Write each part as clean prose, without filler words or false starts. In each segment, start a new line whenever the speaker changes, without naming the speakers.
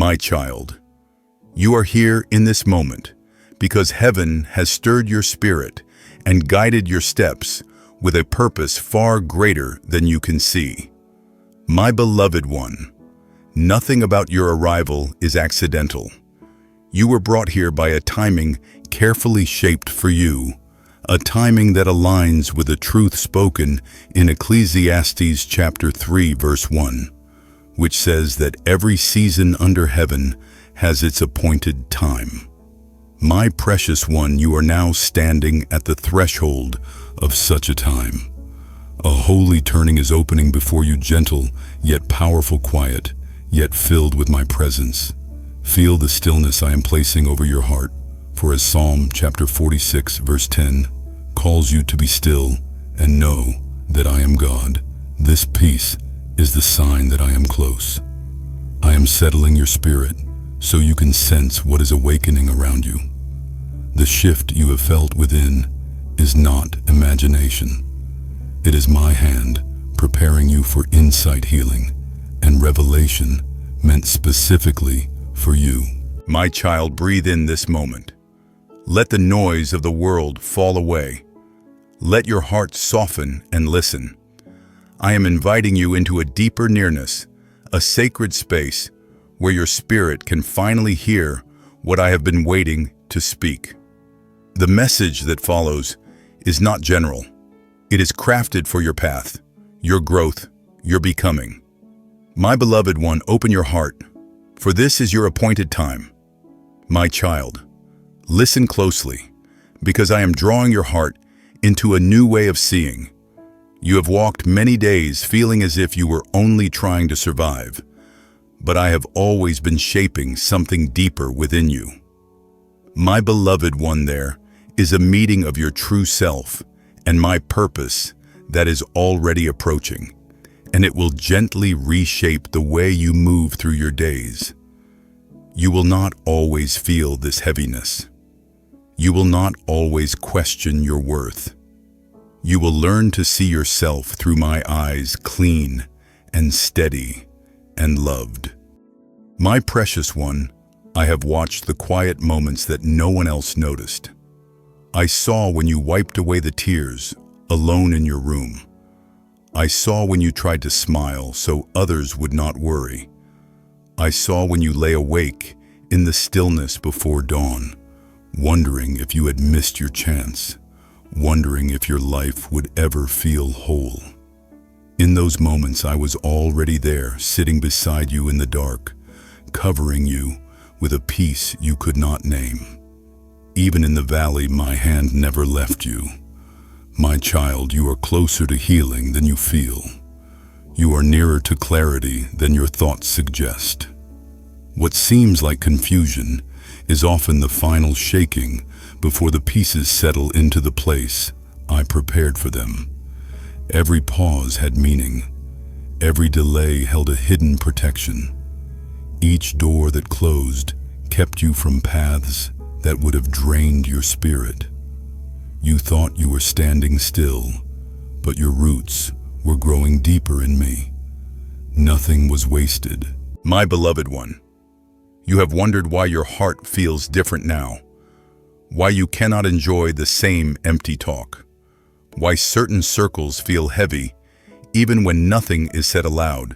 My child, you are here in this moment because heaven has stirred your spirit and guided your steps with a purpose far greater than you can see. My beloved one, nothing about your arrival is accidental. You were brought here by a timing carefully shaped for you, a timing that aligns with the truth spoken in Ecclesiastes chapter 3 verse 1, which says that every season under heaven has its appointed time. My precious one, you are now standing at the threshold of such a time. A holy turning is opening before you, gentle, yet powerful quiet, yet filled with my presence. Feel the stillness I am placing over your heart, for as Psalm chapter 46 verse 10 calls you to be still and know that I am God. This peace is the sign that I am close. I am settling your spirit so you can sense what is awakening around you. The shift you have felt within is not imagination. It is my hand preparing you for insight, healing, and revelation meant specifically for you. My child, breathe in this moment. Let the noise of the world fall away. Let your heart soften and listen. I am inviting you into a deeper nearness, a sacred space where your spirit can finally hear what I have been waiting to speak. The message that follows is not general. It is crafted for your path, your growth, your becoming. My beloved one, open your heart, for this is your appointed time. My child, listen closely, because I am drawing your heart into a new way of seeing. You have walked many days feeling as if you were only trying to survive, but I have always been shaping something deeper within you. My beloved one, there is a meeting of your true self and my purpose that is already approaching, and it will gently reshape the way you move through your days. You will not always feel this heaviness. You will not always question your worth. You will learn to see yourself through my eyes, clean and steady and loved. My precious one, I have watched the quiet moments that no one else noticed. I saw when you wiped away the tears alone in your room. I saw when you tried to smile so others would not worry. I saw when you lay awake in the stillness before dawn, wondering if you had missed your chance, wondering if your life would ever feel whole. In those moments, I was already there, sitting beside you in the dark, covering you with a peace you could not name. Even in the valley, my hand never left you. My child, you are closer to healing than you feel. You are nearer to clarity than your thoughts suggest. What seems like confusion is often the final shaking before the pieces settle into the place I prepared for them. Every pause had meaning. Every delay held a hidden protection. Each door that closed kept you from paths that would have drained your spirit. You thought you were standing still, but your roots were growing deeper in me. Nothing was wasted. My beloved one, you have wondered why your heart feels different now, why you cannot enjoy the same empty talk, why certain circles feel heavy even when nothing is said aloud.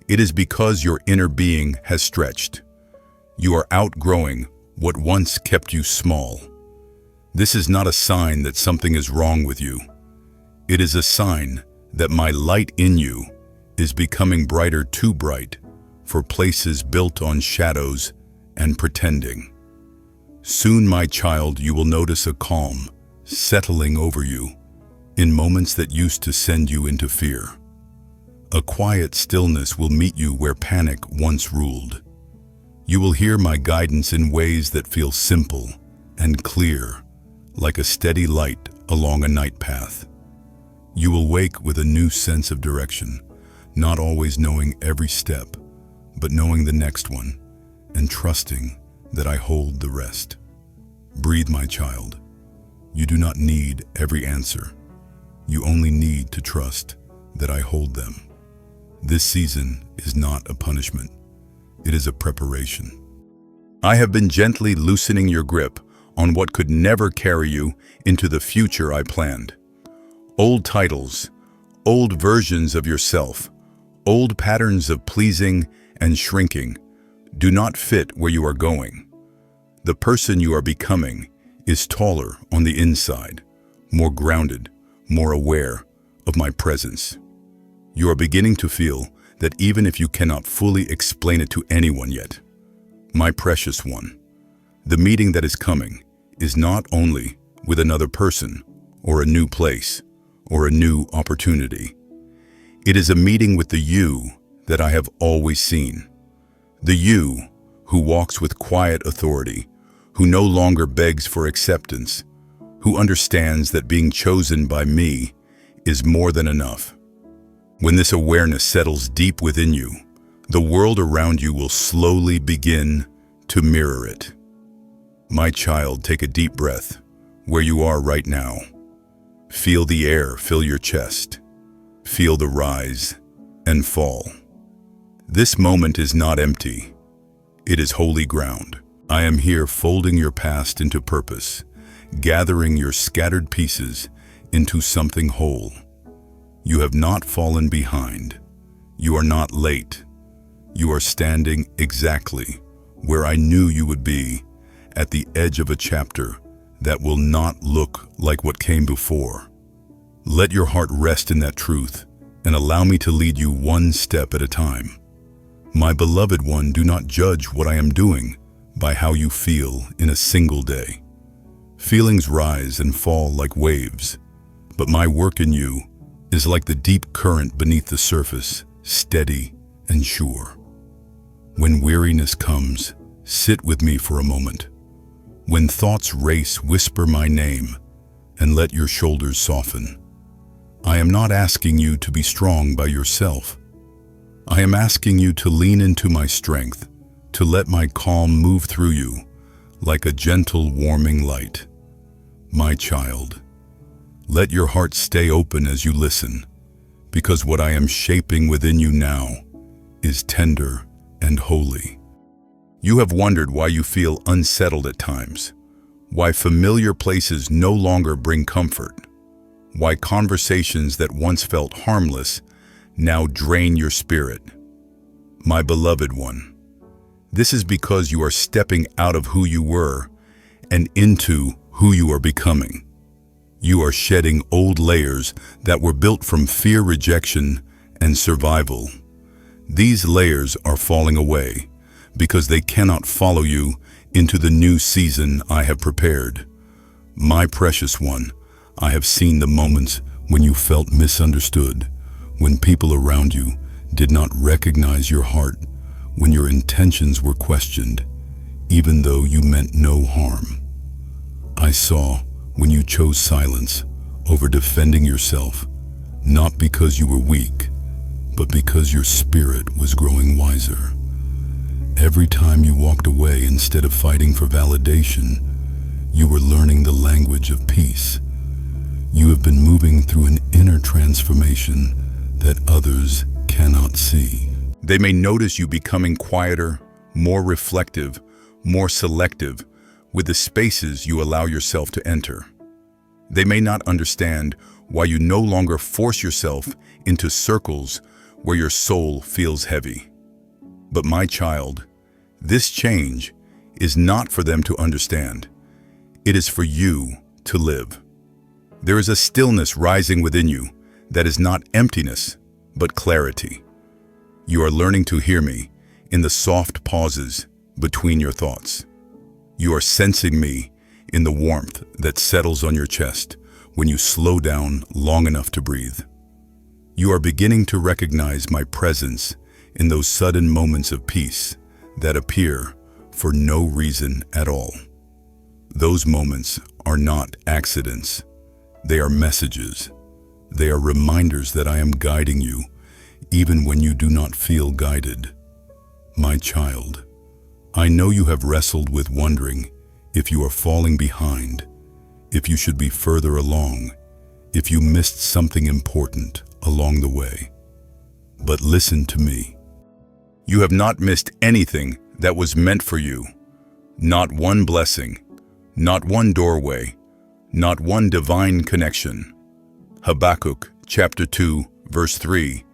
It is because your inner being has stretched. You are outgrowing what once kept you small. This is not a sign that something is wrong with you. It is a sign that my light in you is becoming brighter, too bright for places built on shadows and pretending. Soon, my child, you will notice a calm settling over you in moments that used to send you into fear. A quiet stillness will meet you where panic once ruled. You will hear my guidance in ways that feel simple and clear, like a steady light along a night path. You will wake with a new sense of direction, not always knowing every step, but knowing the next one and trusting that I hold the rest. Breathe, my child. You do not need every answer. You only need to trust that I hold them. This season is not a punishment. It is a preparation. I have been gently loosening your grip on what could never carry you into the future I planned. Old titles, old versions of yourself, old patterns of pleasing and shrinking do not fit where you are going. The person you are becoming is taller on the inside, more grounded, more aware of my presence. You are beginning to feel that even if you cannot fully explain it to anyone yet, my precious one, the meeting that is coming is not only with another person or a new place or a new opportunity. It is a meeting with the you that I have always seen. The you who walks with quiet authority, who no longer begs for acceptance, who understands that being chosen by me is more than enough. When this awareness settles deep within you, the world around you will slowly begin to mirror it. My child, take a deep breath where you are right now. Feel the air fill your chest. Feel the rise and fall. This moment is not empty. It is holy ground. I am here folding your past into purpose, gathering your scattered pieces into something whole. You have not fallen behind. You are not late. You are standing exactly where I knew you would be, at the edge of a chapter that will not look like what came before. Let your heart rest in that truth and allow me to lead you one step at a time. My beloved one, do not judge what I am doing by how you feel in a single day. Feelings rise and fall like waves, but my work in you is like the deep current beneath the surface, steady and sure. When weariness comes, sit with me for a moment. When thoughts race, whisper my name and let your shoulders soften. I am not asking you to be strong by yourself. I am asking you to lean into my strength, to let my calm move through you like a gentle, warming light. My child, let your heart stay open as you listen, because what I am shaping within you now is tender and holy. You have wondered why you feel unsettled at times, why familiar places no longer bring comfort, why conversations that once felt harmless now drain your spirit. My beloved one, this is because you are stepping out of who you were and into who you are becoming. You are shedding old layers that were built from fear, rejection, and survival. These layers are falling away because they cannot follow you into the new season I have prepared. My precious one, I have seen the moments when you felt misunderstood, when people around you did not recognize your heart, when your intentions were questioned, even though you meant no harm. I saw when you chose silence over defending yourself, not because you were weak, but because your spirit was growing wiser. Every time you walked away instead of fighting for validation, you were learning the language of peace. You have been moving through an inner transformation that others cannot see. They may notice you becoming quieter, more reflective, more selective with the spaces you allow yourself to enter. They may not understand why you no longer force yourself into circles where your soul feels heavy. But my child, this change is not for them to understand. It is for you to live. There is a stillness rising within you that is not emptiness, but clarity. You are learning to hear me in the soft pauses between your thoughts. You are sensing me in the warmth that settles on your chest when you slow down long enough to breathe. You are beginning to recognize my presence in those sudden moments of peace that appear for no reason at all. Those moments are not accidents. They are messages. They are reminders that I am guiding you, even when you do not feel guided. My child, I know you have wrestled with wondering if you are falling behind, if you should be further along, if you missed something important along the way. But listen to me. You have not missed anything that was meant for you. Not one blessing, not one doorway, not one divine connection. Habakkuk chapter 2, verse 3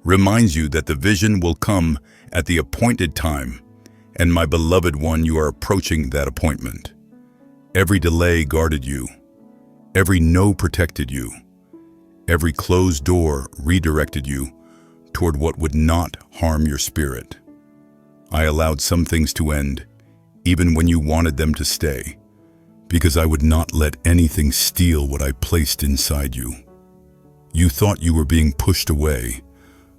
reminds you that the vision will come at the appointed time, and my beloved one, you are approaching that appointment. Every delay guarded you. Every no protected you. Every closed door redirected you toward what would not harm your spirit. I allowed some things to end, even when you wanted them to stay, because I would not let anything steal what I placed inside you. You thought you were being pushed away,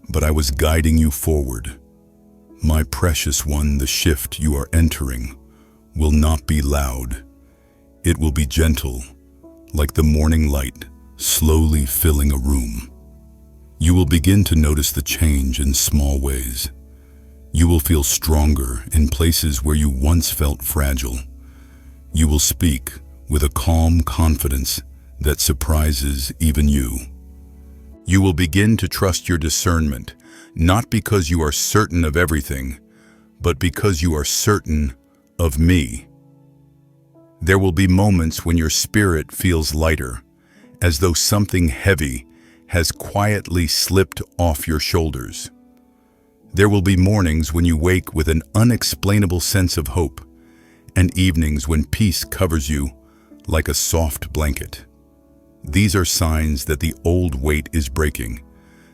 but I was guiding you forward. My precious one, the shift you are entering will not be loud. It will be gentle, like the morning light slowly filling a room. You will begin to notice the change in small ways. You will feel stronger in places where you once felt fragile. You will speak with a calm confidence that surprises even you. You will begin to trust your discernment, not because you are certain of everything, but because you are certain of me. There will be moments when your spirit feels lighter, as though something heavy has quietly slipped off your shoulders. There will be mornings when you wake with an unexplainable sense of hope, and evenings when peace covers you like a soft blanket. These are signs that the old weight is breaking,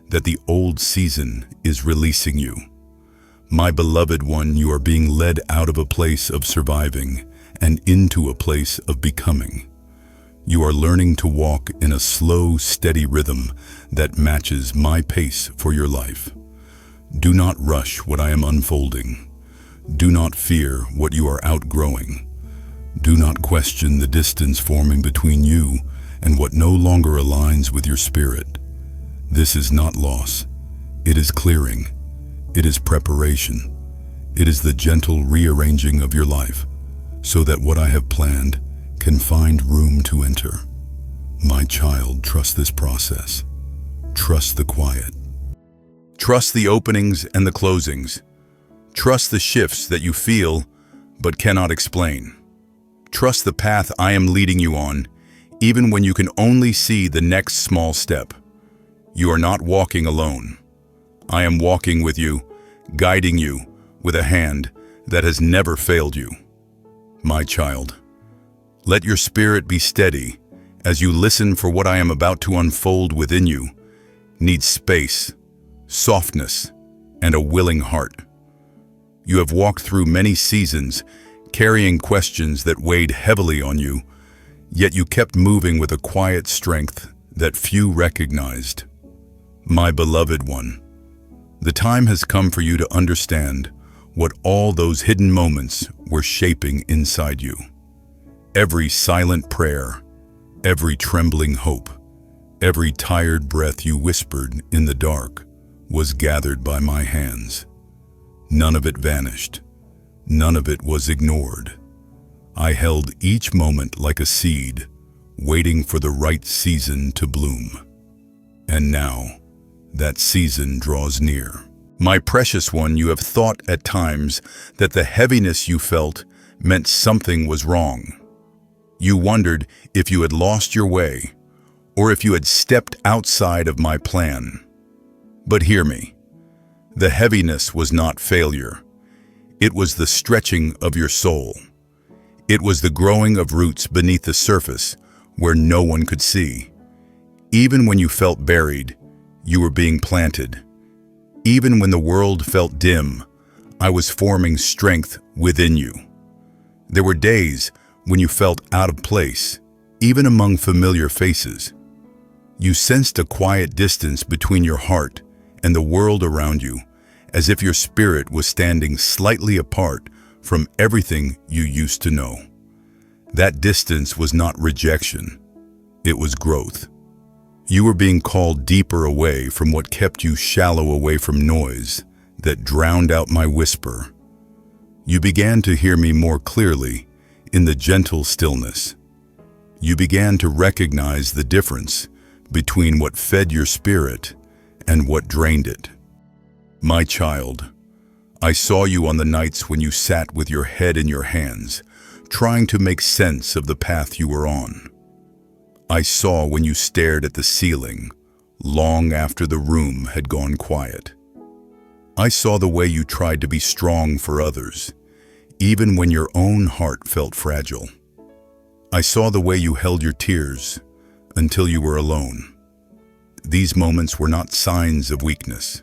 that the old season is releasing you. My beloved one, you are being led out of a place of surviving and into a place of becoming. You are learning to walk in a slow, steady rhythm that matches my pace for your life. Do not rush what I am unfolding. Do not fear what you are outgrowing. Do not question the distance forming between you and what no longer aligns with your spirit. This is not loss. It is clearing. It is preparation. It is the gentle rearranging of your life so that what I have planned can find room to enter. My child, trust this process. Trust the quiet. Trust the openings and the closings. Trust the shifts that you feel but cannot explain. Trust the path I am leading you on, even when you can only see the next small step. You are not walking alone. I am walking with you, guiding you with a hand that has never failed you. My child, let your spirit be steady as you listen, for what I am about to unfold within you needs space, softness, and a willing heart. You have walked through many seasons, carrying questions that weighed heavily on you, yet you kept moving with a quiet strength that few recognized. My beloved one, the time has come for you to understand what all those hidden moments were shaping inside you. Every silent prayer, every trembling hope, every tired breath you whispered in the dark was gathered by my hands. None of it vanished. None of it was ignored. I held each moment like a seed, waiting for the right season to bloom. And now, that season draws near. My precious one, you have thought at times that the heaviness you felt meant something was wrong. You wondered if you had lost your way, or if you had stepped outside of my plan. But hear me. The heaviness was not failure. It was the stretching of your soul. It was the growing of roots beneath the surface where no one could see. Even when you felt buried, you were being planted. Even when the world felt dim, I was forming strength within you. There were days when you felt out of place, even among familiar faces. You sensed a quiet distance between your heart and the world around you, as if your spirit was standing slightly apart from everything you used to know. That distance was not rejection, it was growth. You were being called deeper away from what kept you shallow away from noise that drowned out my whisper. You began to hear me more clearly in the gentle stillness. You began to recognize the difference between what fed your spirit and what drained it. My child, I saw you on the nights when you sat with your head in your hands, trying to make sense of the path you were on. I saw when you stared at the ceiling, long after the room had gone quiet. I saw the way you tried to be strong for others, even when your own heart felt fragile. I saw the way you held your tears until you were alone. These moments were not signs of weakness.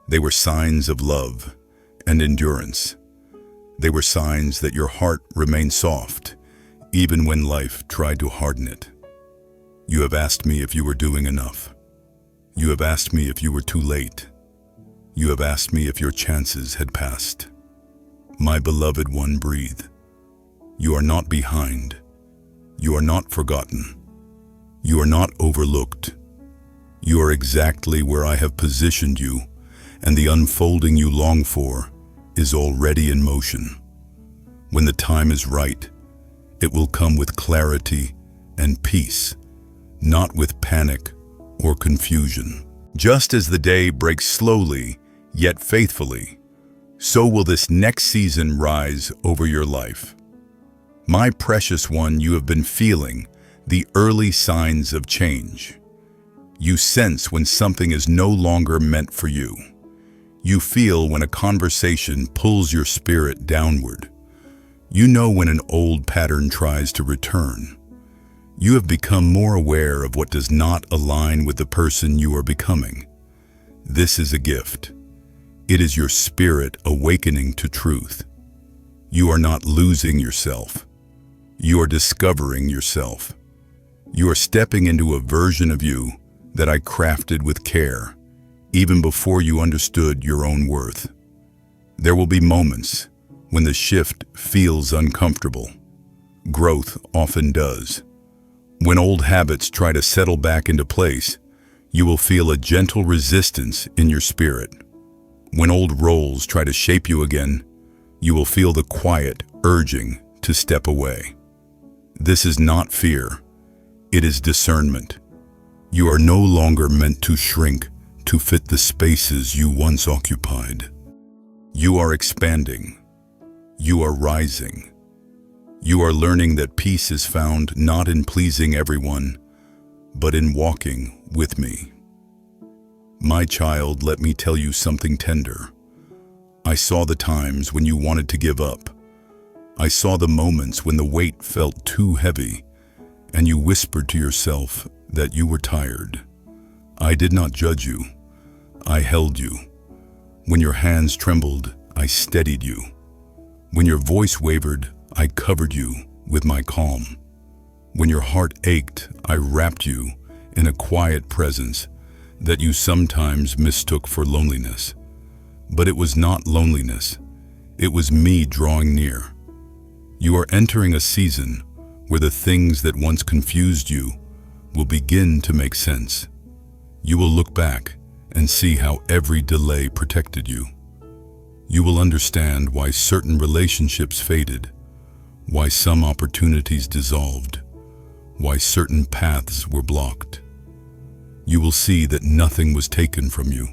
They were signs of love and endurance. They were signs that your heart remained soft, even when life tried to harden it. You have asked me if you were doing enough. You have asked me if you were too late. You have asked me if your chances had passed. My beloved one, breathe. You are not behind. You are not forgotten. You are not overlooked. You are exactly where I have positioned you, and the unfolding you long for is already in motion. When the time is right, it will come with clarity and peace, not with panic or confusion. Just as the day breaks slowly, yet faithfully, so will this next season rise over your life. My precious one, you have been feeling the early signs of change. You sense when something is no longer meant for you. You feel when a conversation pulls your spirit downward. You know when an old pattern tries to return. You have become more aware of what does not align with the person you are becoming. This is a gift. It is your spirit awakening to truth. You are not losing yourself. You are discovering yourself. You are stepping into a version of you that I crafted with care, even before you understood your own worth. There will be moments when the shift feels uncomfortable. Growth often does. When old habits try to settle back into place, you will feel a gentle resistance in your spirit. When old roles try to shape you again, you will feel the quiet urging to step away. This is not fear. It is discernment. You are no longer meant to shrink to fit the spaces you once occupied. You are expanding. You are rising. You are learning that peace is found not in pleasing everyone, but in walking with me. My child, let me tell you something tender. I saw the times when you wanted to give up. I saw the moments when the weight felt too heavy, and you whispered to yourself that you were tired. I did not judge you. I held you. When your hands trembled, I steadied you. When your voice wavered, I covered you with my calm. When your heart ached, I wrapped you in a quiet presence that you sometimes mistook for loneliness. But it was not loneliness. It was me drawing near. You are entering a season where the things that once confused you will begin to make sense. You will look back and see how every delay protected you. You will understand why certain relationships faded, why some opportunities dissolved, why certain paths were blocked. You will see that nothing was taken from you.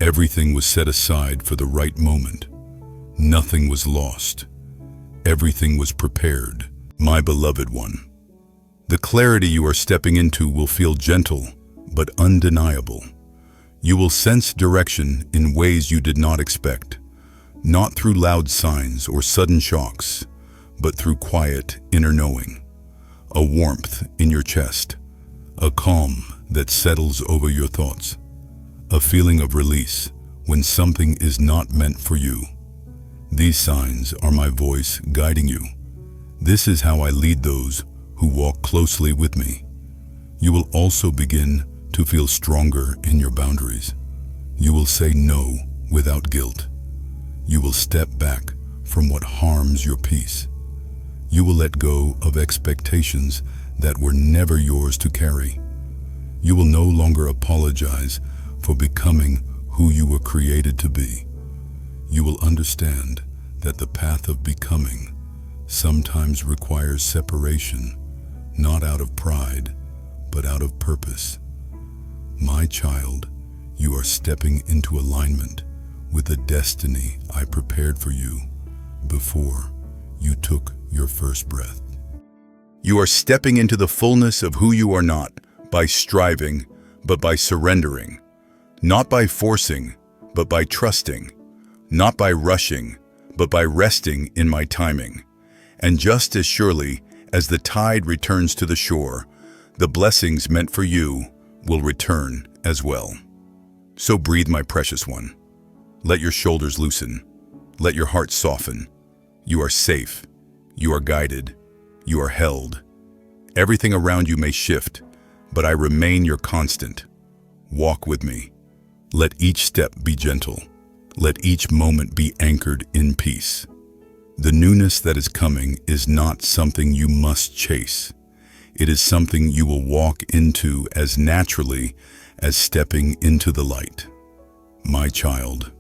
Everything was set aside for the right moment. Nothing was lost. Everything was prepared. My beloved one, the clarity you are stepping into will feel gentle but undeniable. You will sense direction in ways you did not expect, not through loud signs or sudden shocks, but through quiet inner knowing, a warmth in your chest, a calm that settles over your thoughts, a feeling of release when something is not meant for you. These signs are my voice guiding you. This is how I lead those who walk closely with me. You will also begin to feel stronger in your boundaries. You will say no without guilt. You will step back from what harms your peace. You will let go of expectations that were never yours to carry. You will no longer apologize for becoming who you were created to be. You will understand that the path of becoming sometimes requires separation, not out of pride, but out of purpose. My child, you are stepping into alignment with a destiny I prepared for you before you took your first breath. You are stepping into the fullness of who you are not by striving, but by surrendering. Not by forcing, but by trusting. Not by rushing, but by resting in my timing. And just as surely as the tide returns to the shore, the blessings meant for you will return as well. So breathe, my precious one. Let your shoulders loosen. Let your heart soften. You are safe. You are guided. You are held. Everything around you may shift, but I remain your constant. Walk with me. Let each step be gentle. Let each moment be anchored in peace. The newness that is coming is not something you must chase. It is something you will walk into as naturally as stepping into the light. My child,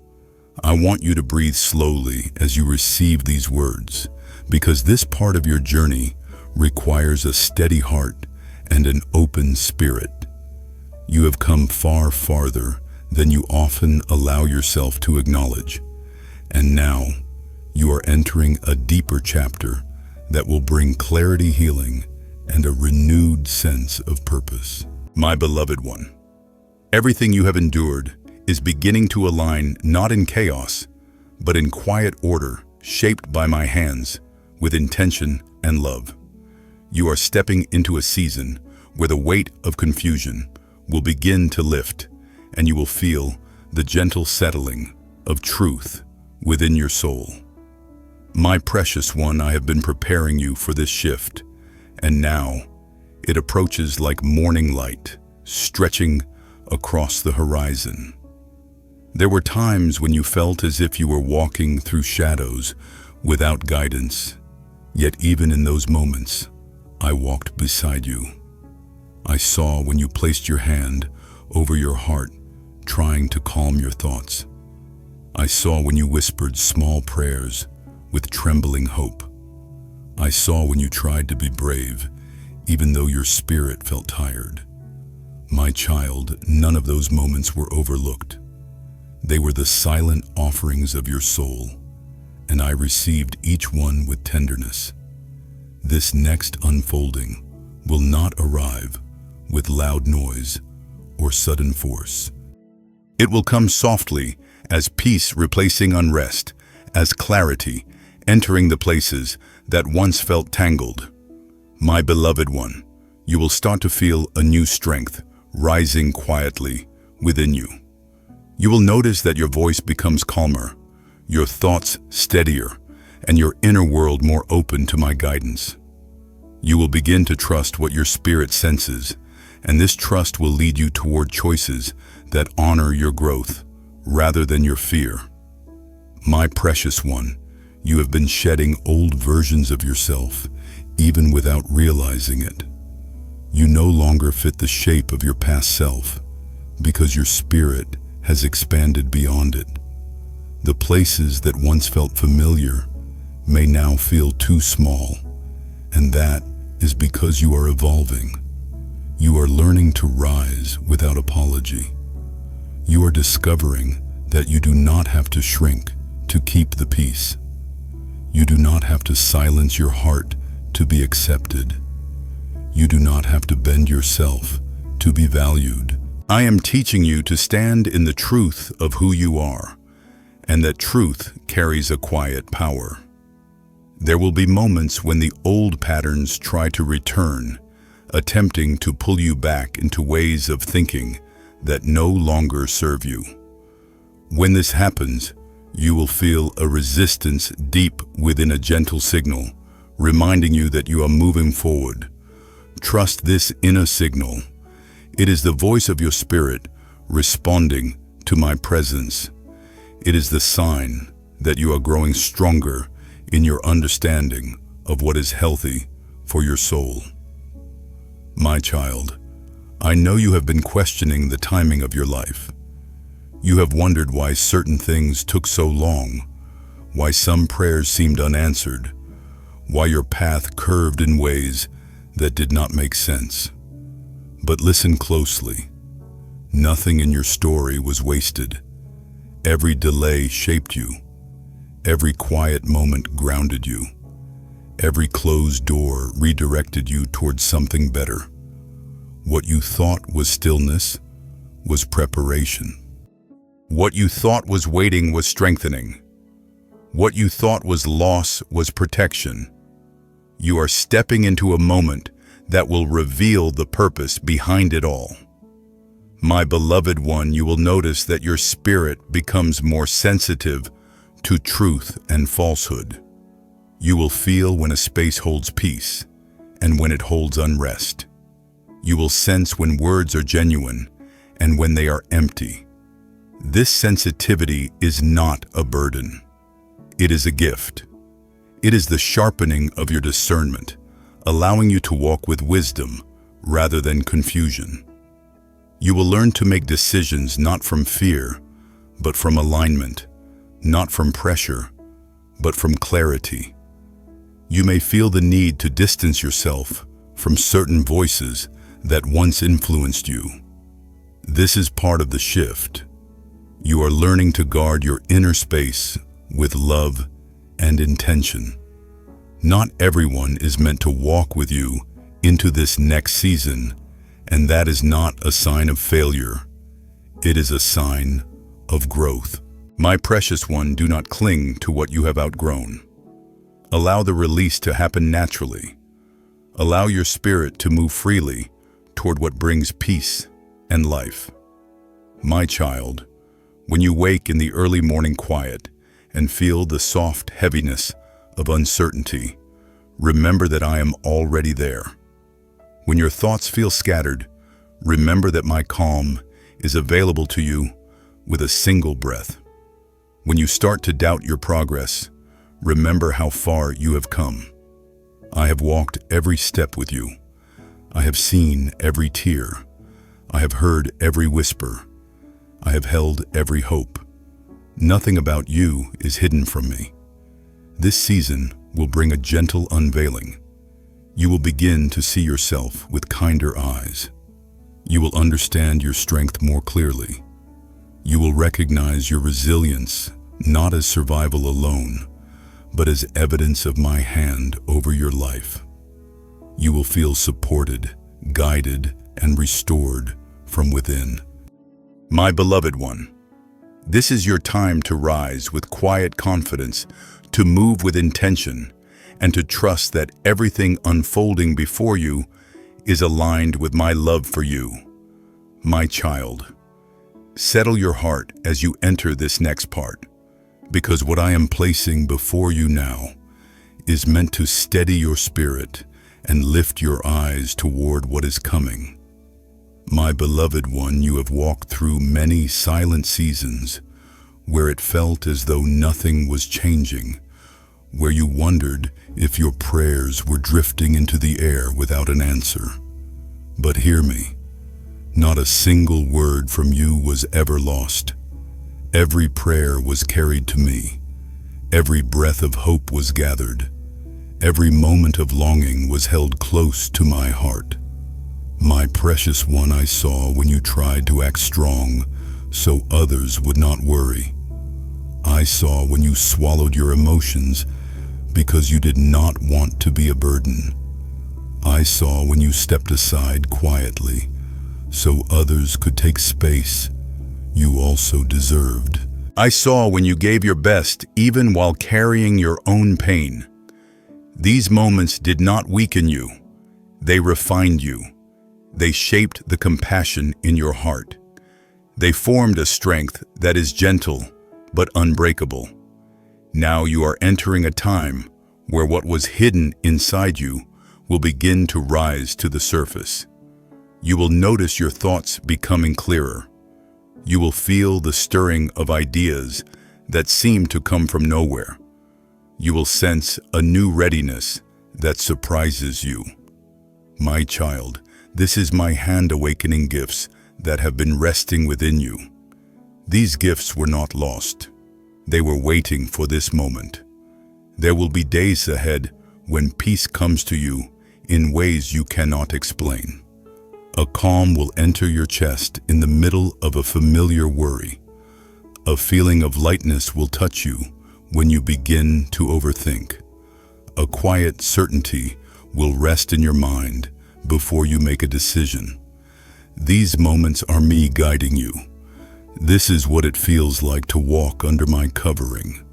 I want you to breathe slowly as you receive these words, because this part of your journey requires a steady heart and an open spirit. You have come far farther than you often allow yourself to acknowledge, and now you are entering a deeper chapter that will bring clarity, healing, and a renewed sense of purpose. My beloved one, everything you have endured is beginning to align not in chaos, but in quiet order shaped by my hands with intention and love. You are stepping into a season where the weight of confusion will begin to lift, and you will feel the gentle settling of truth within your soul. My precious one, I have been preparing you for this shift, and now it approaches like morning light, stretching across the horizon. There were times when you felt as if you were walking through shadows without guidance, yet even in those moments, I walked beside you. I saw when you placed your hand over your heart, trying to calm your thoughts. I saw when you whispered small prayers with trembling hope. I saw when you tried to be brave, even though your spirit felt tired. My child, none of those moments were overlooked. They were the silent offerings of your soul, and I received each one with tenderness. This next unfolding will not arrive with loud noise or sudden force. It will come softly, as peace replacing unrest, as clarity entering the places that once felt tangled. My beloved one, you will start to feel a new strength rising quietly within you. You will notice that your voice becomes calmer, your thoughts steadier, and your inner world more open to my guidance. You will begin to trust what your spirit senses, and this trust will lead you toward choices that honor your growth rather than your fear. My precious one, you have been shedding old versions of yourself, even without realizing it. You no longer fit the shape of your past self, because your spirit has expanded beyond it. The places that once felt familiar may now feel too small, and that is because you are evolving. You are learning to rise without apology. You are discovering that you do not have to shrink to keep the peace. You do not have to silence your heart to be accepted. You do not have to bend yourself to be valued. I am teaching you to stand in the truth of who you are, and that truth carries a quiet power. There will be moments when the old patterns try to return, attempting to pull you back into ways of thinking that no longer serve you. When this happens, you will feel a resistance deep within, a gentle signal, reminding you that you are moving forward. Trust this inner signal. It is the voice of your spirit responding to my presence. It is the sign that you are growing stronger in your understanding of what is healthy for your soul. My child, I know you have been questioning the timing of your life. You have wondered why certain things took so long, why some prayers seemed unanswered, why your path curved in ways that did not make sense. But listen closely. Nothing in your story was wasted. Every delay shaped you. Every quiet moment grounded you. Every closed door redirected you towards something better. What you thought was stillness was preparation. What you thought was waiting was strengthening. What you thought was loss was protection. You are stepping into a moment that will reveal the purpose behind it all. My beloved one, you will notice that your spirit becomes more sensitive to truth and falsehood. You will feel when a space holds peace and when it holds unrest. You will sense when words are genuine and when they are empty. This sensitivity is not a burden. It is a gift. It is the sharpening of your discernment, allowing you to walk with wisdom rather than confusion. You will learn to make decisions not from fear, but from alignment, not from pressure, but from clarity. You may feel the need to distance yourself from certain voices that once influenced you. This is part of the shift. You are learning to guard your inner space with love and intention. Not everyone is meant to walk with you into this next season, and that is not a sign of failure. It is a sign of growth. My precious one, do not cling to what you have outgrown. Allow the release to happen naturally. Allow your spirit to move freely toward what brings peace and life. My child, when you wake in the early morning quiet and feel the soft heaviness of uncertainty, remember that I am already there. When your thoughts feel scattered, remember that my calm is available to you with a single breath. When you start to doubt your progress, remember how far you have come. I have walked every step with you. I have seen every tear. I have heard every whisper. I have held every hope. Nothing about you is hidden from me. This season will bring a gentle unveiling. You will begin to see yourself with kinder eyes. You will understand your strength more clearly. You will recognize your resilience not as survival alone, but as evidence of my hand over your life. You will feel supported, guided, and restored from within. My beloved one, this is your time to rise with quiet confidence, to move with intention, and to trust that everything unfolding before you is aligned with my love for you. My child, settle your heart as you enter this next part, because what I am placing before you now is meant to steady your spirit and lift your eyes toward what is coming. My beloved one, you have walked through many silent seasons where it felt as though nothing was changing, where you wondered if your prayers were drifting into the air without an answer. But hear me, not a single word from you was ever lost. Every prayer was carried to me. Every breath of hope was gathered. Every moment of longing was held close to my heart. My precious one, I saw when you tried to act strong so others would not worry. I saw when you swallowed your emotions because you did not want to be a burden. I saw when you stepped aside quietly so others could take space you also deserved. I saw when you gave your best even while carrying your own pain. These moments did not weaken you. They refined you. They shaped the compassion in your heart. They formed a strength that is gentle but unbreakable. Now you are entering a time where what was hidden inside you will begin to rise to the surface. You will notice your thoughts becoming clearer. You will feel the stirring of ideas that seem to come from nowhere. You will sense a new readiness that surprises you. My child, this is my hand awakening gifts that have been resting within you. These gifts were not lost. They were waiting for this moment. There will be days ahead when peace comes to you in ways you cannot explain. A calm will enter your chest in the middle of a familiar worry. A feeling of lightness will touch you when you begin to overthink. A quiet certainty will rest in your mind before you make a decision. These moments are me guiding you. This is what it feels like to walk under my covering.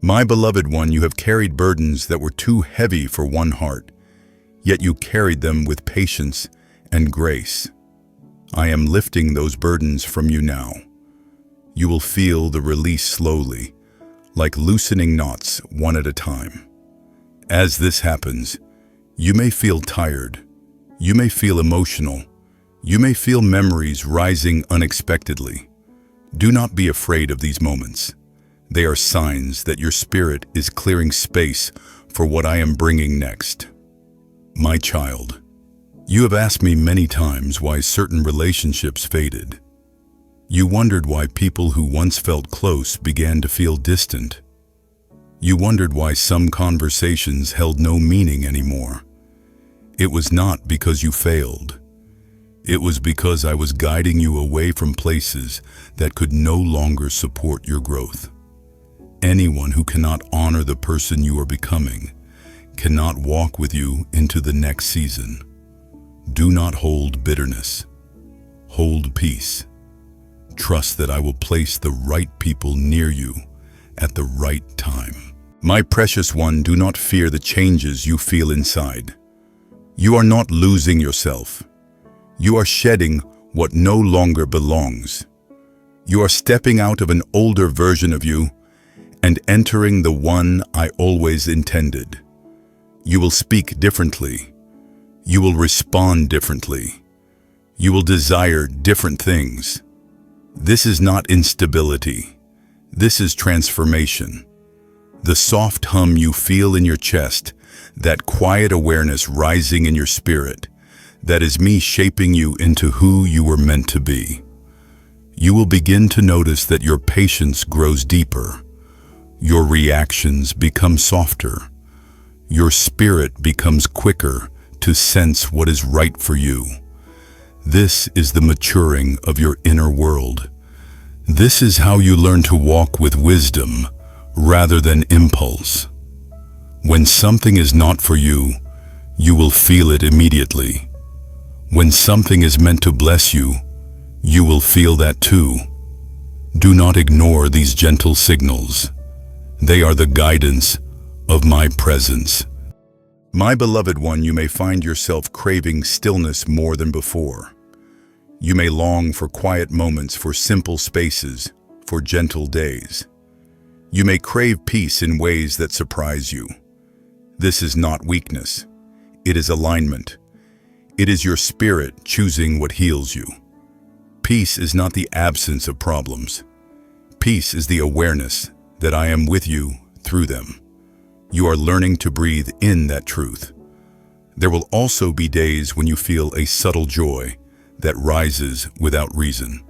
My beloved one, you have carried burdens that were too heavy for one heart, yet you carried them with patience and grace. I am lifting those burdens from you now. You will feel the release slowly, like loosening knots one at a time. As this happens, you may feel tired, you may feel emotional, you may feel memories rising unexpectedly. Do not be afraid of these moments. They are signs that your spirit is clearing space for what I am bringing next. My child, you have asked me many times why certain relationships faded. You wondered why people who once felt close began to feel distant. You wondered why some conversations held no meaning anymore. It was not because you failed. It was because I was guiding you away from places that could no longer support your growth. Anyone who cannot honor the person you are becoming cannot walk with you into the next season. Do not hold bitterness. Hold peace. Trust that I will place the right people near you at the right time. My precious one, do not fear the changes you feel inside. You are not losing yourself. You are shedding what no longer belongs. You are stepping out of an older version of you and entering the one I always intended. You will speak differently. You will respond differently. You will desire different things. This is not instability. This is transformation. The soft hum you feel in your chest, that quiet awareness rising in your spirit, that is me shaping you into who you were meant to be. You will begin to notice that your patience grows deeper. Your reactions become softer. Your spirit becomes quicker to sense what is right for you. This is the maturing of your inner world. This is how you learn to walk with wisdom rather than impulse. When something is not for you, you will feel it immediately. When something is meant to bless you, you will feel that too. Do not ignore these gentle signals. They are the guidance of my presence. My beloved one, you may find yourself craving stillness more than before. You may long for quiet moments, for simple spaces, for gentle days. You may crave peace in ways that surprise you. This is not weakness. It is alignment. It is your spirit choosing what heals you. Peace is not the absence of problems. Peace is the awareness that I am with you through them. You are learning to breathe in that truth. There will also be days when you feel a subtle joy that rises without reason.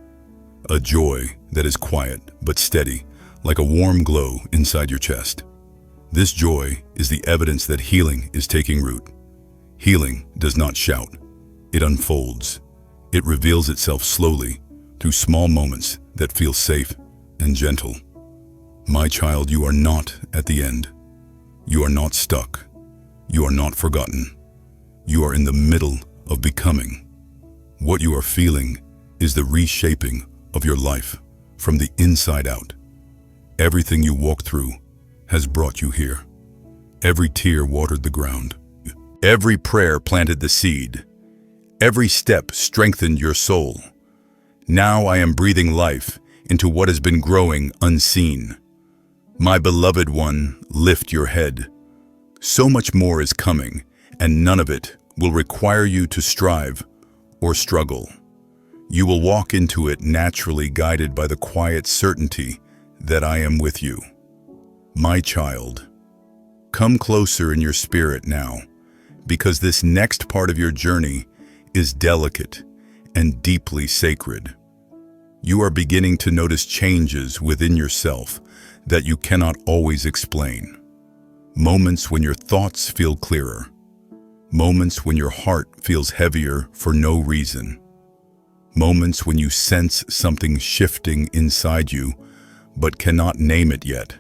A joy that is quiet but steady, like a warm glow inside your chest. This joy is the evidence that healing is taking root. Healing does not shout. It unfolds. It reveals itself slowly through small moments that feel safe and gentle. My child, you are not at the end. You are not stuck. You are not forgotten. You are in the middle of becoming. What you are feeling is the reshaping of your life from the inside out. Everything you walked through has brought you here. Every tear watered the ground. Every prayer planted the seed. Every step strengthened your soul. Now I am breathing life into what has been growing unseen. My beloved one, lift your head. So much more is coming, and none of it will require you to strive or struggle. You will walk into it naturally, guided by the quiet certainty that I am with you. My child, come closer in your spirit now, because this next part of your journey is delicate and deeply sacred. You are beginning to notice changes within yourself that you cannot always explain. Moments when your thoughts feel clearer. Moments when your heart feels heavier for no reason. Moments when you sense something shifting inside you but cannot name it yet.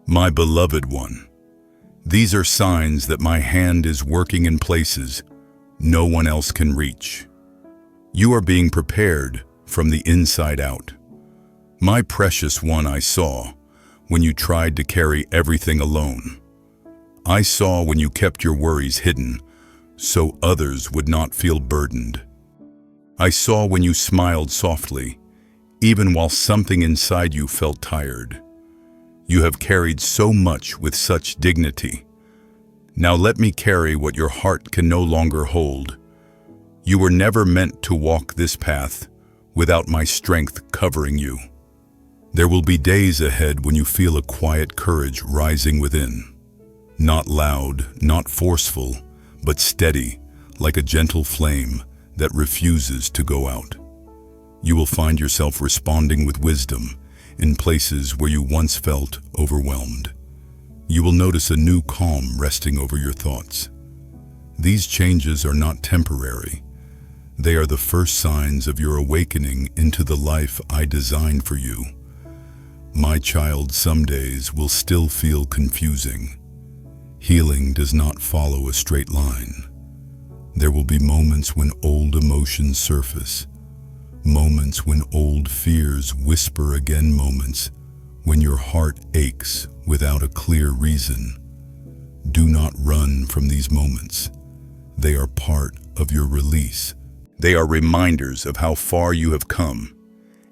My beloved one, these are signs that my hand is working in places no one else can reach. You are being prepared from the inside out. My precious one, I saw when you tried to carry everything alone. I saw when you kept your worries hidden so others would not feel burdened. I saw when you smiled softly, even while something inside you felt tired. You have carried so much with such dignity. Now let me carry what your heart can no longer hold. You were never meant to walk this path without my strength covering you. There will be days ahead when you feel a quiet courage rising within. Not loud, not forceful, but steady, like a gentle flame that refuses to go out. You will find yourself responding with wisdom in places where you once felt overwhelmed. You will notice a new calm resting over your thoughts. These changes are not temporary. They are the first signs of your awakening into the life I designed for you. My child, some days will still feel confusing. Healing does not follow a straight line. There will be moments when old emotions surface, moments when old fears whisper again, moments when your heart aches without a clear reason. Do not run from these moments. They are part of your release. They are reminders of how far you have come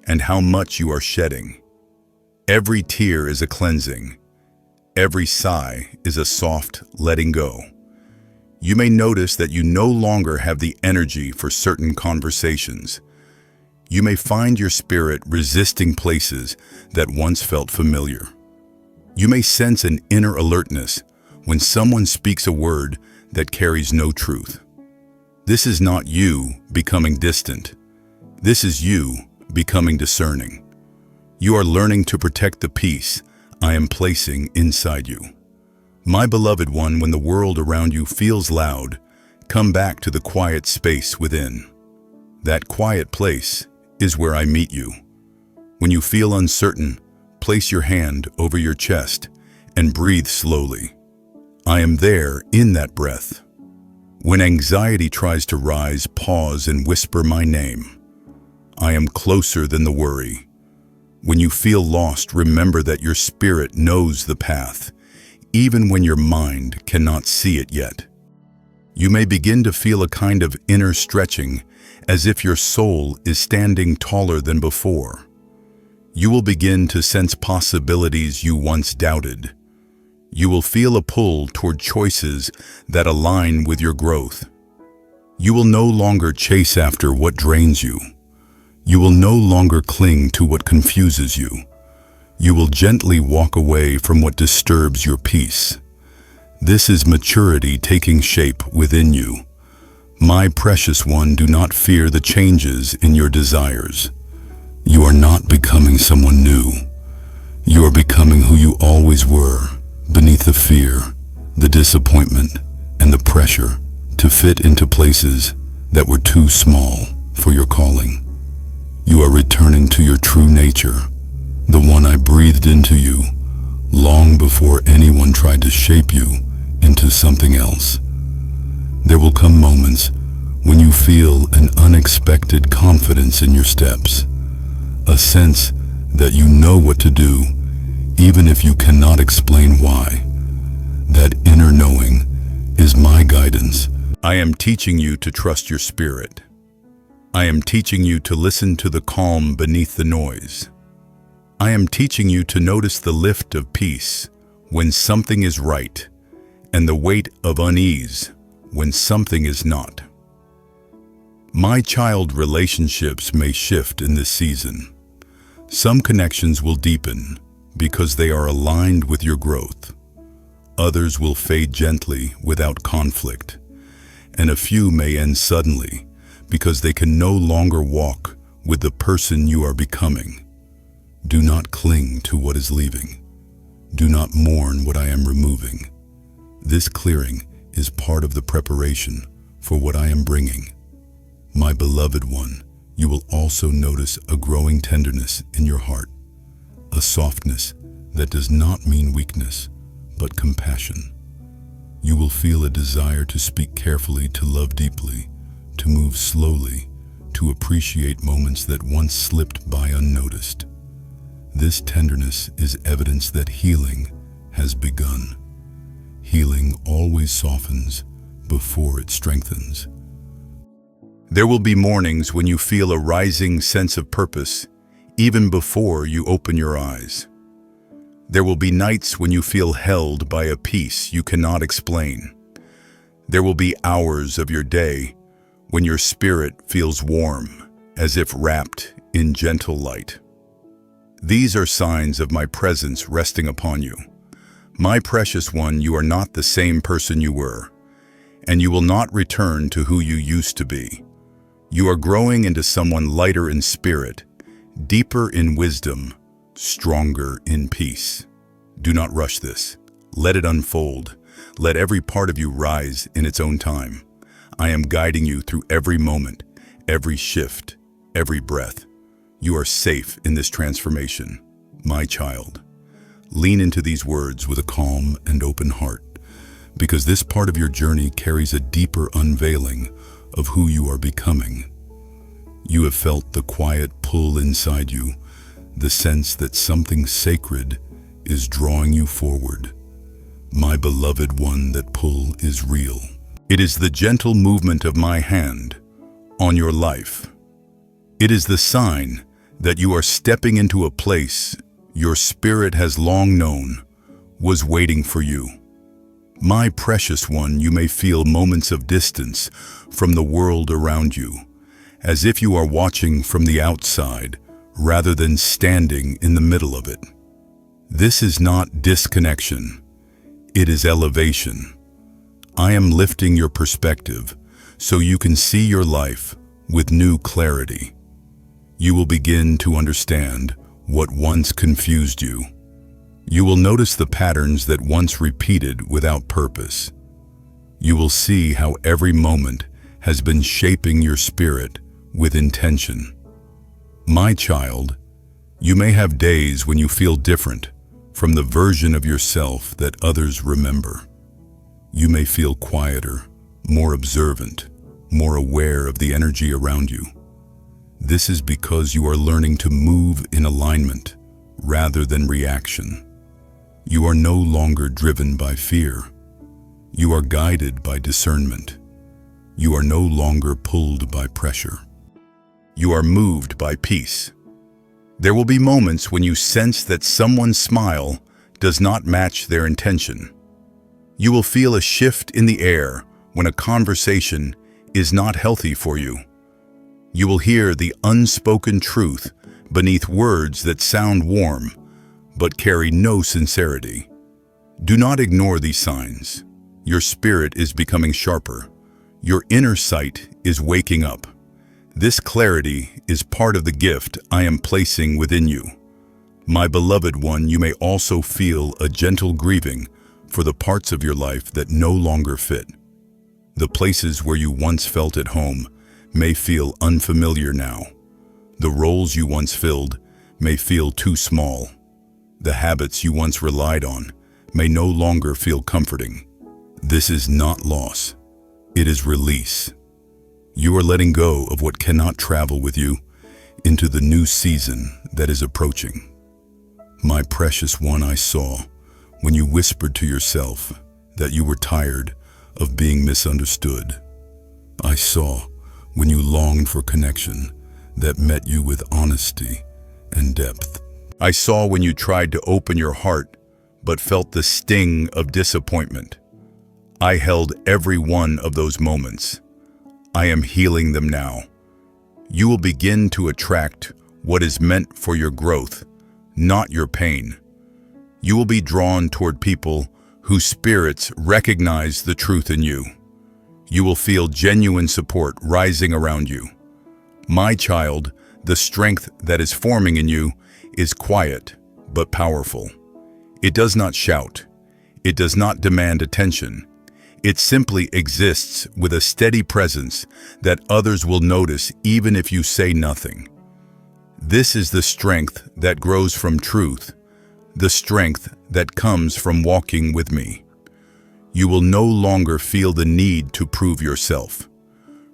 and how much you are shedding. Every tear is a cleansing. Every sigh is a soft letting go. You may notice that you no longer have the energy for certain conversations. You may find your spirit resisting places that once felt familiar. You may sense an inner alertness when someone speaks a word that carries no truth. This is not you becoming distant. This is you becoming discerning. You are learning to protect the peace I am placing inside you. My beloved one, when the world around you feels loud, come back to the quiet space within. That quiet place is where I meet you. When you feel uncertain, place your hand over your chest and breathe slowly. I am there in that breath. When anxiety tries to rise, pause and whisper my name. I am closer than the worry. When you feel lost, remember that your spirit knows the path, even when your mind cannot see it yet. You may begin to feel a kind of inner stretching, as if your soul is standing taller than before. You will begin to sense possibilities you once doubted. You will feel a pull toward choices that align with your growth. You will no longer chase after what drains you. You will no longer cling to what confuses you. You will gently walk away from what disturbs your peace. This is maturity taking shape within you. My precious one, do not fear the changes in your desires. You are not becoming someone new. You are becoming who you always were, beneath the fear, the disappointment, and the pressure to fit into places that were too small for your calling. You are returning to your true nature, the one I breathed into you long before anyone tried to shape you into something else. There will come moments when you feel an unexpected confidence in your steps, a sense that you know what to do, even if you cannot explain why. That inner knowing is my guidance. I am teaching you to trust your spirit. I am teaching you to listen to the calm beneath the noise. I am teaching you to notice the lift of peace when something is right, and the weight of unease when something is not. My child, relationships may shift in this season. Some connections will deepen because they are aligned with your growth. Others will fade gently without conflict, and a few may end suddenly because they can no longer walk with the person you are becoming. Do not cling to what is leaving. Do not mourn what I am removing. This clearing is part of the preparation for what I am bringing. My beloved one, you will also notice a growing tenderness in your heart. a softness that does not mean weakness, but compassion. You will feel a desire to speak carefully, to love deeply, to move slowly, to appreciate moments that once slipped by unnoticed. This tenderness is evidence that healing has begun. Healing always softens before it strengthens. There will be mornings when you feel a rising sense of purpose, even before you open your eyes. There will be nights when you feel held by a peace you cannot explain. There will be hours of your day when your spirit feels warm, as if wrapped in gentle light. These are signs of my presence resting upon you. My precious one, you are not the same person you were, and you will not return to who you used to be. You are growing into someone lighter in spirit, deeper in wisdom, stronger in peace. Do not rush this. Let it unfold. Let every part of you rise in its own time. I am guiding you through every moment, every shift, every breath. You are safe in this transformation, my child. Lean into these words with a calm and open heart, because this part of your journey carries a deeper unveiling of who you are becoming. You have felt the quiet pull inside you, the sense that something sacred is drawing you forward. My beloved one, that pull is real. It is the gentle movement of my hand on your life. It is the sign that you are stepping into a place your spirit has long known was waiting for you. My precious one, you may feel moments of distance from the world around you, as if you are watching from the outside rather than standing in the middle of it. This is not disconnection, it is elevation. I am lifting your perspective so you can see your life with new clarity. You will begin to understand what once confused you. You will notice the patterns that once repeated without purpose. You will see how every moment has been shaping your spirit with intention. My child, you may have days when you feel different from the version of yourself that others remember. You may feel quieter, more observant, more aware of the energy around you. This is because you are learning to move in alignment rather than reaction. You are no longer driven by fear. You are guided by discernment. You are no longer pulled by pressure. You are moved by peace. There will be moments when you sense that someone's smile does not match their intention. You will feel a shift in the air when a conversation is not healthy for you. You will hear the unspoken truth beneath words that sound warm but carry no sincerity. Do not ignore these signs. Your spirit is becoming sharper. Your inner sight is waking up. This clarity is part of the gift I am placing within you. My beloved one, you may also feel a gentle grieving for the parts of your life that no longer fit. The places where you once felt at home may feel unfamiliar now. The roles you once filled may feel too small. The habits you once relied on may no longer feel comforting. This is not loss. It is release. You are letting go of what cannot travel with you into the new season that is approaching. My precious one, I saw when you whispered to yourself that you were tired of being misunderstood. I saw when you longed for connection that met you with honesty and depth. I saw when you tried to open your heart but felt the sting of disappointment. I held every one of those moments. I am healing them now. You will begin to attract what is meant for your growth, not your pain. You will be drawn toward people whose spirits recognize the truth in you. You will feel genuine support rising around you. My child, the strength that is forming in you is quiet but powerful. It does not shout. It does not demand attention. It simply exists with a steady presence that others will notice even if you say nothing. This is the strength that grows from truth, the strength that comes from walking with me. You will no longer feel the need to prove yourself.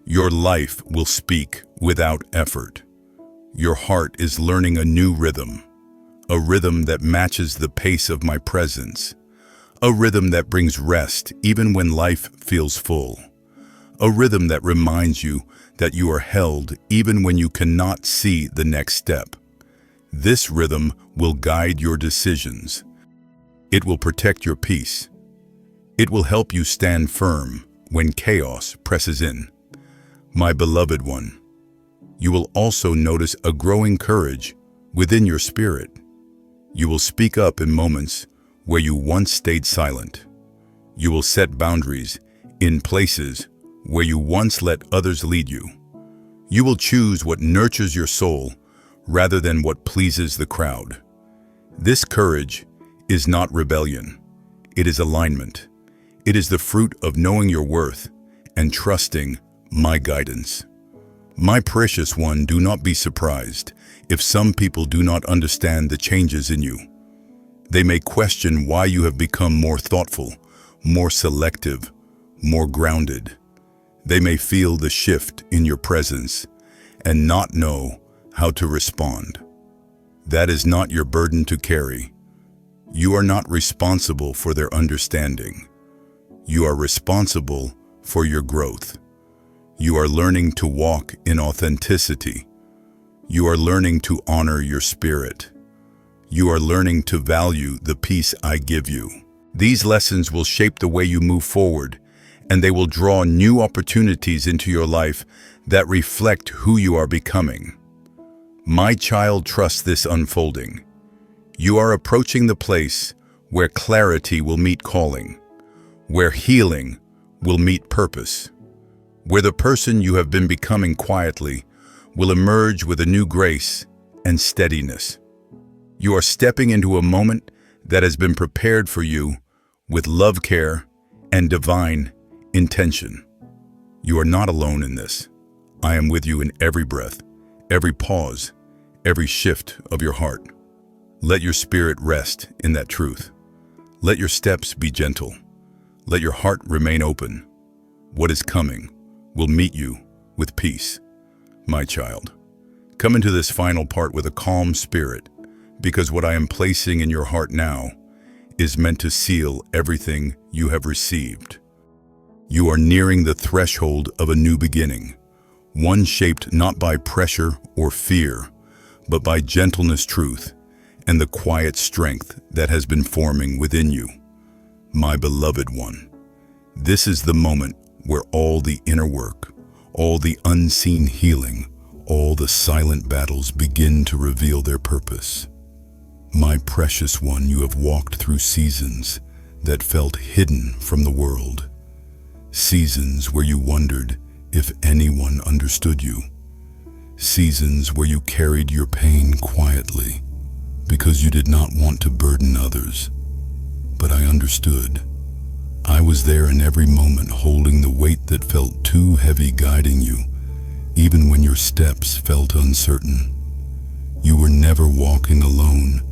Your life will speak without effort. Your heart is learning a new rhythm, a rhythm that matches the pace of my presence, a rhythm that brings rest even when life feels full, a rhythm that reminds you that you are held even when you cannot see the next step. This rhythm will guide your decisions. It will protect your peace. It will help you stand firm when chaos presses in. My beloved one, you will also notice a growing courage within your spirit. You will speak up in moments where you once stayed silent. You will set boundaries in places where you once let others lead you. You will choose what nurtures your soul rather than what pleases the crowd. This courage is not rebellion. It is alignment. It is the fruit of knowing your worth and trusting my guidance. My precious one, do not be surprised if some people do not understand the changes in you. They may question why you have become more thoughtful, more selective, more grounded. They may feel the shift in your presence and not know how to respond. That is not your burden to carry. You are not responsible for their understanding. You are responsible for your growth. You are learning to walk in authenticity. You are learning to honor your spirit. You are learning to value the peace I give you. These lessons will shape the way you move forward, and they will draw new opportunities into your life that reflect who you are becoming. My child, trust this unfolding. You are approaching the place where clarity will meet calling, where healing will meet purpose, where the person you have been becoming quietly will emerge with a new grace and steadiness. You are stepping into a moment that has been prepared for you with love, care, and divine intention. You are not alone in this. I am with you in every breath, every pause, every shift of your heart. Let your spirit rest in that truth. Let your steps be gentle. Let your heart remain open. What is coming will meet you with peace. My child, come into this final part with a calm spirit, because what I am placing in your heart now is meant to seal everything you have received. You are nearing the threshold of a new beginning, one shaped not by pressure or fear, but by gentleness, truth, and the quiet strength that has been forming within you. My beloved one, this is the moment where all the inner work, all the unseen healing, all the silent battles begin to reveal their purpose. My precious one, you have walked through seasons that felt hidden from the world. Seasons where you wondered if anyone understood you. Seasons where you carried your pain quietly because you did not want to burden others. But I understood. I was there in every moment, holding the weight that felt too heavy, guiding you, even when your steps felt uncertain. You were never walking alone,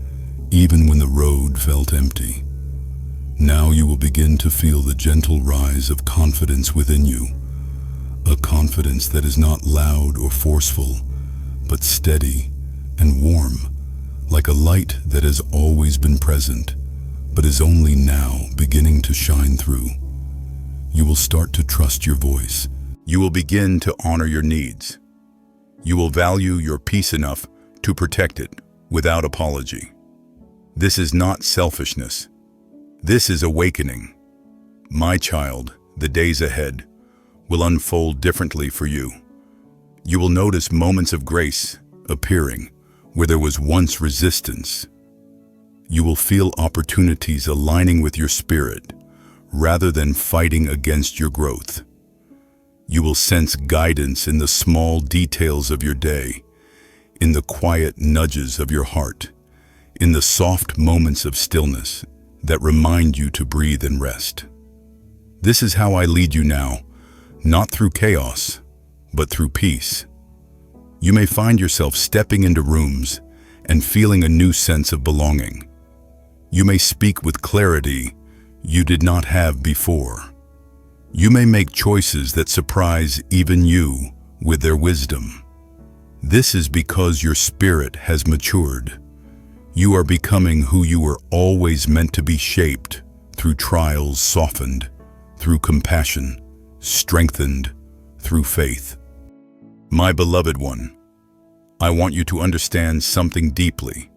even when the road felt empty. Now you will begin to feel the gentle rise of confidence within you, a confidence that is not loud or forceful, but steady and warm, like a light that has always been present, but is only now beginning to shine through. You will start to trust your voice. You will begin to honor your needs. You will value your peace enough to protect it without apology. This is not selfishness. This is awakening. My child, the days ahead will unfold differently for you. You will notice moments of grace appearing where there was once resistance. You will feel opportunities aligning with your spirit rather than fighting against your growth. You will sense guidance in the small details of your day, in the quiet nudges of your heart, in the soft moments of stillness that remind you to breathe and rest. This is how I lead you now, not through chaos, but through peace. You may find yourself stepping into rooms and feeling a new sense of belonging. You may speak with clarity you did not have before. You may make choices that surprise even you with their wisdom. This is because your spirit has matured. You are becoming who you were always meant to be, shaped through trials, softened through compassion, strengthened through faith. My beloved one, I want you to understand something deeply.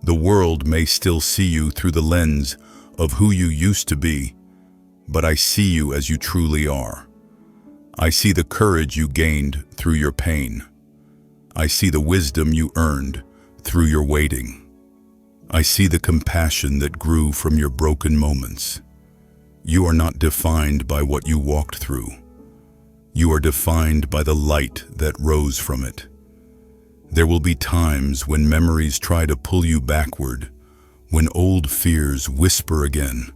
The world may still see you through the lens of who you used to be, but I see you as you truly are. I see the courage you gained through your pain. I see the wisdom you earned through your waiting. I see the compassion that grew from your broken moments. You are not defined by what you walked through. You are defined by the light that rose from it. There will be times when memories try to pull you backward, when old fears whisper again,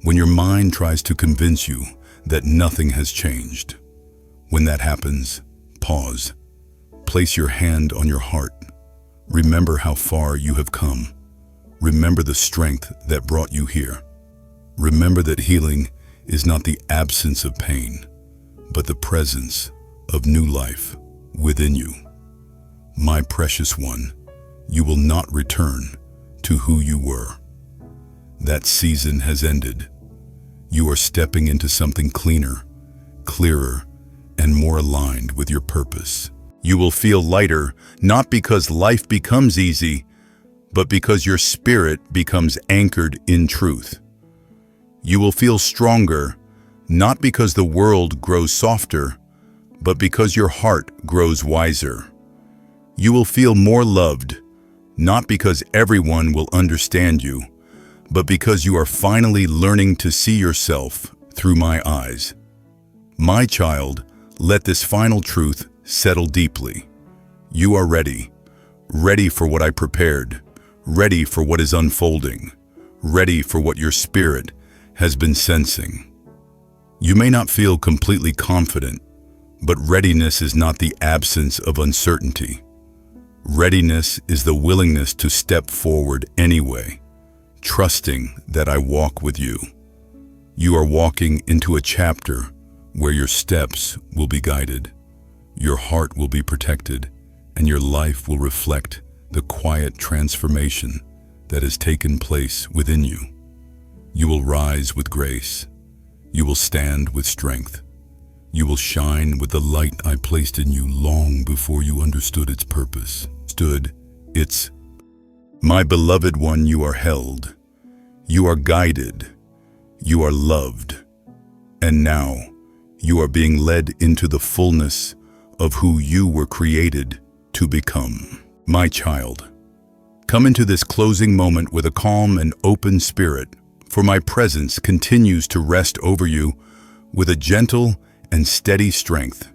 when your mind tries to convince you that nothing has changed. When that happens, pause. Place your hand on your heart. Remember how far you have come. Remember the strength that brought you here. Remember that healing is not the absence of pain, but the presence of new life within you. My precious one, you will not return to who you were. That season has ended. You are stepping into something cleaner, clearer, and more aligned with your purpose. You will feel lighter, not because life becomes easy, but because your spirit becomes anchored in truth. You will feel stronger, not because the world grows softer, but because your heart grows wiser. You will feel more loved, not because everyone will understand you, but because you are finally learning to see yourself through my eyes. My child, let this final truth settle deeply. You are ready, ready for what I prepared, ready for what is unfolding, ready for what your spirit has been sensing. You may not feel completely confident, but readiness is not the absence of uncertainty. Readiness is the willingness to step forward anyway, trusting that I walk with you. You are walking into a chapter where your steps will be guided, your heart will be protected, and your life will reflect the quiet transformation that has taken place within you. You will rise with grace. You will stand with strength. You will shine with the light I placed in you long before you understood its purpose. My beloved one, you are held. You are guided. You are loved. And now you are being led into the fullness of who you were created to become. My child, come into this closing moment with a calm and open spirit, for my presence continues to rest over you with a gentle and steady strength.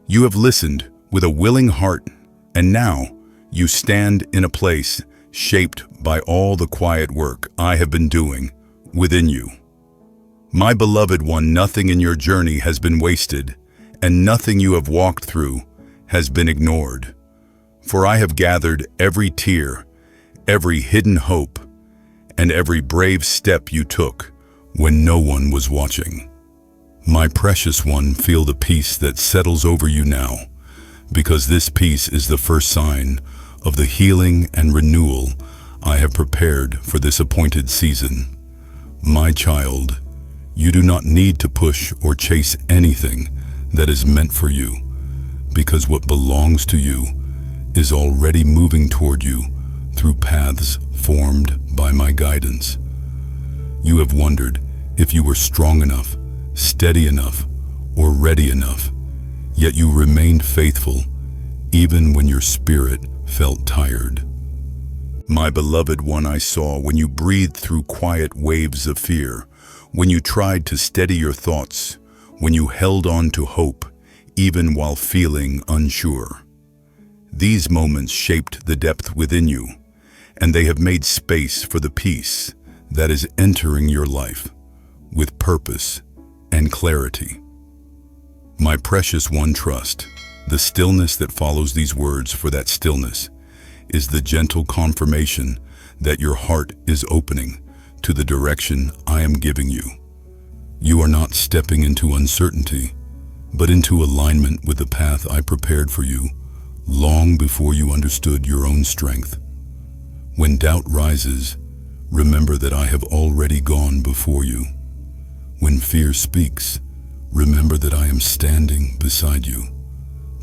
You have listened with a willing heart, and now you stand in a place shaped by all the quiet work I have been doing within you. My beloved one, nothing in your journey has been wasted, and nothing you have walked through has been ignored. For I have gathered every tear, every hidden hope, and every brave step you took when no one was watching. My precious one, feel the peace that settles over you now, because this peace is the first sign of the healing and renewal I have prepared for this appointed season. My child, you do not need to push or chase anything that is meant for you, because what belongs to you is already moving toward you through paths formed by my guidance. You have wondered if you were strong enough, steady enough, or ready enough, yet you remained faithful even when your spirit felt tired. My beloved one, I saw when you breathed through quiet waves of fear, when you tried to steady your thoughts, when you held on to hope even while feeling unsure. These moments shaped the depth within you, and they have made space for the peace that is entering your life with purpose and clarity. My precious one, trust. The stillness that follows these words, for that stillness is the gentle confirmation that your heart is opening to the direction I am giving you. You are not stepping into uncertainty, but into alignment with the path I prepared for you long before you understood your own strength. When doubt rises, remember that I have already gone before you. When fear speaks, remember that I am standing beside you.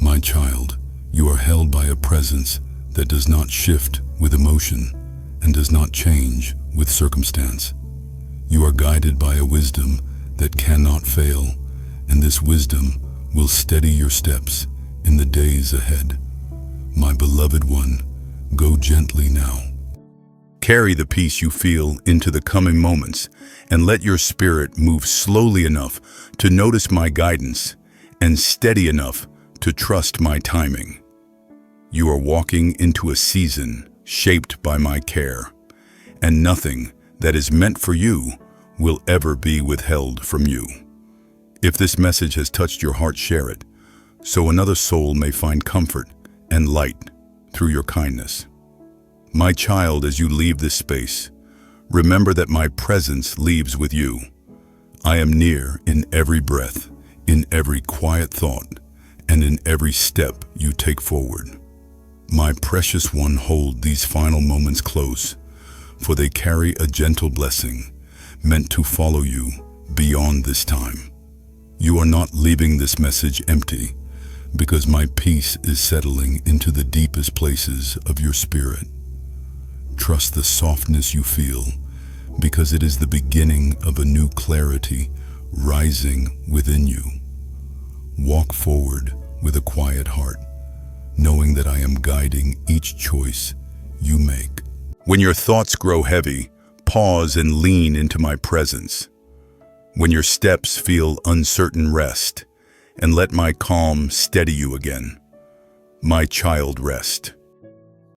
My child, you are held by a presence that does not shift with emotion and does not change with circumstance. You are guided by a wisdom that cannot fail, and this wisdom will steady your steps in the days ahead. My beloved one, go gently now. Carry the peace you feel into the coming moments and let your spirit move slowly enough to notice my guidance and steady enough to trust my timing. You are walking into a season shaped by my care, and nothing that is meant for you will ever be withheld from you. If this message has touched your heart, share it, so another soul may find comfort and light through your kindness. My child, as you leave this space, remember that my presence leaves with you. I am near in every breath, in every quiet thought, and in every step you take forward. My precious one, hold these final moments close, for they carry a gentle blessing meant to follow you beyond this time. You are not leaving this message empty, because my peace is settling into the deepest places of your spirit. Trust the softness you feel, because it is the beginning of a new clarity rising within you. Walk forward with a quiet heart, knowing that I am guiding each choice you make. When your thoughts grow heavy, pause and lean into my presence. When your steps feel uncertain, rest, and let my calm steady you again. My child, rest.